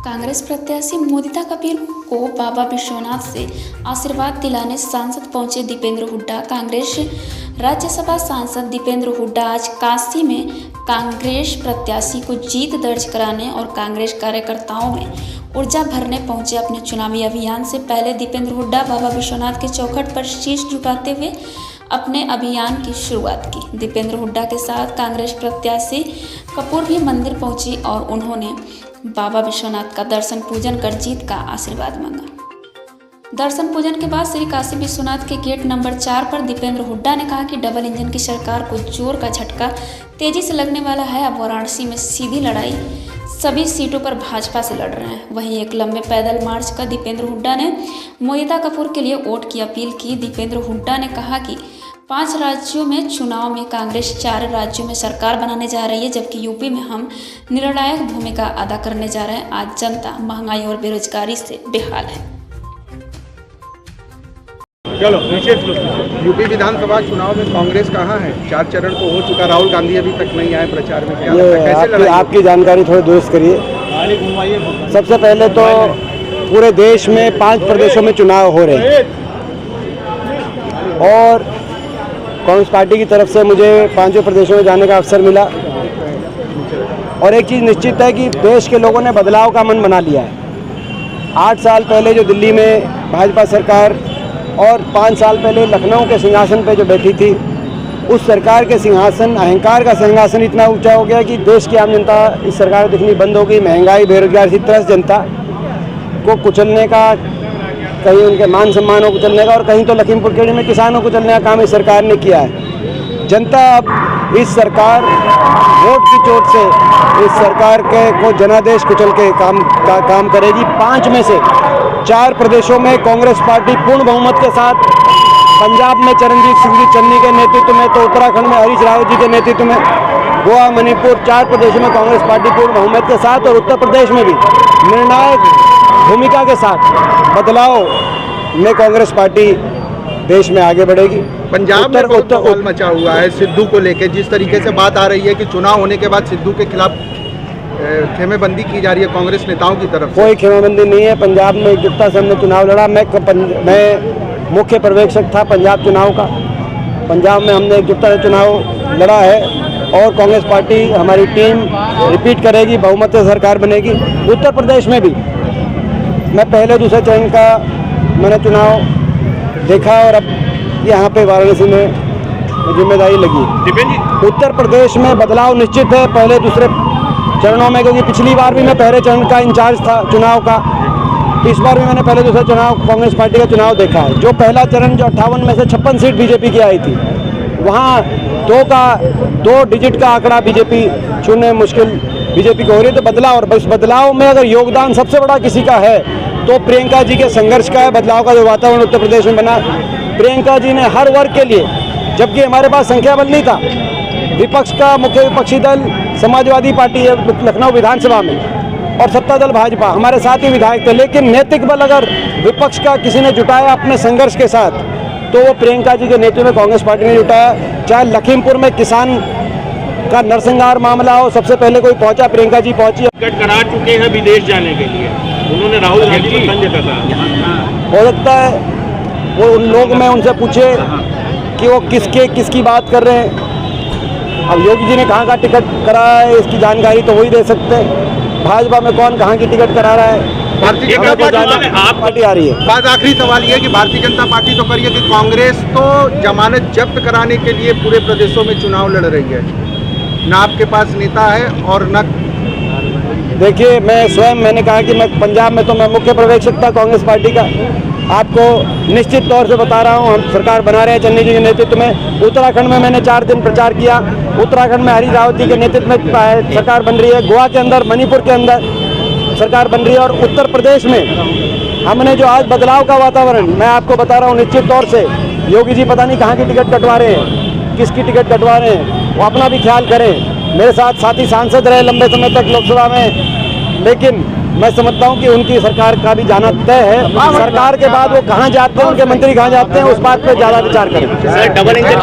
कांग्रेस प्रत्याशी मोदिता कबीर को बाबा विश्वनाथ से आशीर्वाद दिलाने सांसद पहुंचे दीपेंद्र हुड्डा। कांग्रेस राज्यसभा सांसद दीपेंद्र हुड्डा आज काशी में कांग्रेस प्रत्याशी को जीत दर्ज कराने और कांग्रेस कार्यकर्ताओं में ऊर्जा भरने पहुंचे। अपने चुनावी अभियान से पहले दीपेंद्र हुड्डा बाबा विश्वनाथ के चौखट पर शीश झुकाते हुए अपने अभियान की शुरुआत की। दीपेंद्र हुड्डा के साथ कांग्रेस प्रत्याशी कपूर भी मंदिर पहुंची और उन्होंने बाबा विश्वनाथ का दर्शन पूजन कर जीत का आशीर्वाद मांगा। दर्शन पूजन के बाद श्री काशी विश्वनाथ के गेट नंबर 4 पर दीपेंद्र हुड्डा ने कहा कि डबल इंजन की सरकार को जोर का झटका तेजी से लगने वाला है। अब वाराणसी में सीधी लड़ाई सभी सीटों पर भाजपा से लड़ रहे हैं। वहीं एक लंबे पैदल मार्च का दीपेंद्र हुड्डा ने मोदिता कपूर के लिए वोट की अपील की। दीपेंद्र हुड्डा ने कहा कि 5 राज्यों में चुनाव में कांग्रेस 4 राज्यों में सरकार बनाने जा रही है, जबकि यूपी में हम निर्णायक भूमिका अदा करने जा रहे हैं। आज जनता महंगाई और बेरोजगारी से बेहाल है। चलो यूपी विधानसभा चुनाव में कांग्रेस कहाँ है? 4 चरण तो हो चुका, राहुल गांधी अभी तक नहीं आए प्रचार में। क्या कैसे आपकी जानकारी थोड़ी दुरुस्त करिए। सबसे पहले तो पूरे देश में 5 प्रदेशों में चुनाव हो रहे हैं और कांग्रेस पार्टी की तरफ से मुझे 5 प्रदेशों में जाने का अवसर मिला और एक चीज़ निश्चित है कि देश के लोगों ने बदलाव का मन बना लिया है। 8 साल पहले जो दिल्ली में भाजपा सरकार और 5 साल पहले लखनऊ के सिंहासन पे जो बैठी थी, उस सरकार के सिंहासन, अहंकार का सिंहासन इतना ऊंचा हो गया कि देश की आम जनता इस सरकार को दिखनी बंद हो गई। महंगाई, बेरोजगारी, इस तरह से जनता को कुचलने का, कहीं उनके मान सम्मान को कुचलने का और कहीं तो लखीमपुर खीरी में किसानों को कुचलने का काम इस सरकार ने किया है। जनता अब इस सरकार वोट की चोट से इस सरकार के को जनादेश कुचल के काम करेगी। 5 में से 4 प्रदेशों में कांग्रेस पार्टी पूर्ण बहुमत के साथ, पंजाब में चरणजीत सिंह चन्नी के नेतृत्व में, तो उत्तराखंड में हरीश रावत जी के नेतृत्व में, गोवा, मणिपुर, 4 प्रदेशों में कांग्रेस पार्टी पूर्ण बहुमत के साथ और उत्तर प्रदेश में भी निर्णायक भूमिका के साथ बदलाव में कांग्रेस पार्टी देश में आगे बढ़ेगी। पंजाब में बहुत माहौल मचा हुआ है सिद्धू को लेकर। जिस तरीके से बात आ रही है कि चुनाव होने के बाद सिद्धू के खिलाफ खेमेबंदी की जा रही है कांग्रेस नेताओं की तरफ से। कोई खेमेबंदी नहीं है। पंजाब में एकजुटता से हमने चुनाव लड़ा। मैं मुख्य पर्यवेक्षक था पंजाब चुनाव का। पंजाब में हमने एकजुटता से चुनाव लड़ा है और कांग्रेस पार्टी, हमारी टीम रिपीट करेगी, बहुमत से सरकार बनेगी। उत्तर प्रदेश में भी मैं पहले दूसरे चरण का मैंने चुनाव देखा और अब यहाँ पे वाराणसी में जिम्मेदारी लगी। उत्तर प्रदेश में बदलाव निश्चित है पहले दूसरे चरणों में, क्योंकि पिछली बार भी मैं पहले चरण का इंचार्ज था चुनाव का। इस बार भी मैंने पहले दूसरा चुनाव, कांग्रेस पार्टी का चुनाव देखा है। जो पहला चरण जो 58 में से 56 सीट बीजेपी की आई थी, वहाँ 2 डिजिट का आंकड़ा बीजेपी छूने मुश्किल बीजेपी को हो रही है। तो बदलाव, और इस बदलाव में अगर योगदान सबसे बड़ा किसी का है तो प्रियंका जी के संघर्ष का है। बदलाव का जो वातावरण उत्तर प्रदेश में बना, प्रियंका जी ने हर वर्ग के लिए, जबकि हमारे पास संख्या बल नहीं था, विपक्ष का मुख्य विपक्षी दल समाजवादी पार्टी है लखनऊ विधानसभा में और सत्ता दल भाजपा, हमारे साथ ही विधायक थे, लेकिन नैतिक बल अगर विपक्ष का किसी ने जुटाया अपने संघर्ष के साथ, तो वो प्रियंका जी के नेतृत्व में कांग्रेस पार्टी ने जुटाया। चाहे लखीमपुर में किसान का नरसंहार मामला हो, सबसे पहले कोई पहुंचा, प्रियंका जी पहुंची। टिकट करा चुके हैं विदेश जाने के लिए, उन्होंने राहुल गांधी को तंज कसा। हो सकता है वो उन लोग में उनसे पूछे कि वो किसकी बात कर रहे हैं। अब योगी जी ने कहाँ का टिकट कराया है इसकी जानकारी तो वही दे सकते हैं। भाजपा में कौन कहाँ की टिकट करा रहा है, भारतीय जनता पार्टी आ रही है। बात आखिरी सवाल ये कि भारतीय जनता पार्टी तो करिए कि कांग्रेस तो जमानत जब्त कराने के लिए पूरे प्रदेशों में चुनाव लड़ रही है, ना आपके पास नेता है और न। देखिए, मैंने कहा कि मैं पंजाब में तो मैं मुख्य पर्यवेक्षक था कांग्रेस पार्टी का। आपको निश्चित तौर से बता रहा हूँ, हम सरकार बना रहे हैं चन्नी जी के नेतृत्व में। उत्तराखंड में मैंने 4 दिन प्रचार किया। उत्तराखंड में हरीश रावत जी के नेतृत्व में सरकार बन रही है। गोवा के अंदर, मणिपुर के अंदर सरकार बन रही है और उत्तर प्रदेश में हमने जो आज बदलाव का वातावरण, मैं आपको बता रहा हूँ निश्चित तौर से, योगी जी पता नहीं कहाँ की टिकट कटवा रहे हैं, किसकी टिकट कटवा रहे हैं, वो अपना भी ख्याल करें। मेरे साथ साथी सांसद रहे लंबे समय तक लोकसभा में, लेकिन मैं समझता हूं कि उनकी सरकार का भी जाना तय है। सरकार के बाद वो कहां जाते हैं, उनके मंत्री कहां जाते हैं, उस बात पे ज्यादा विचार करें। Double engine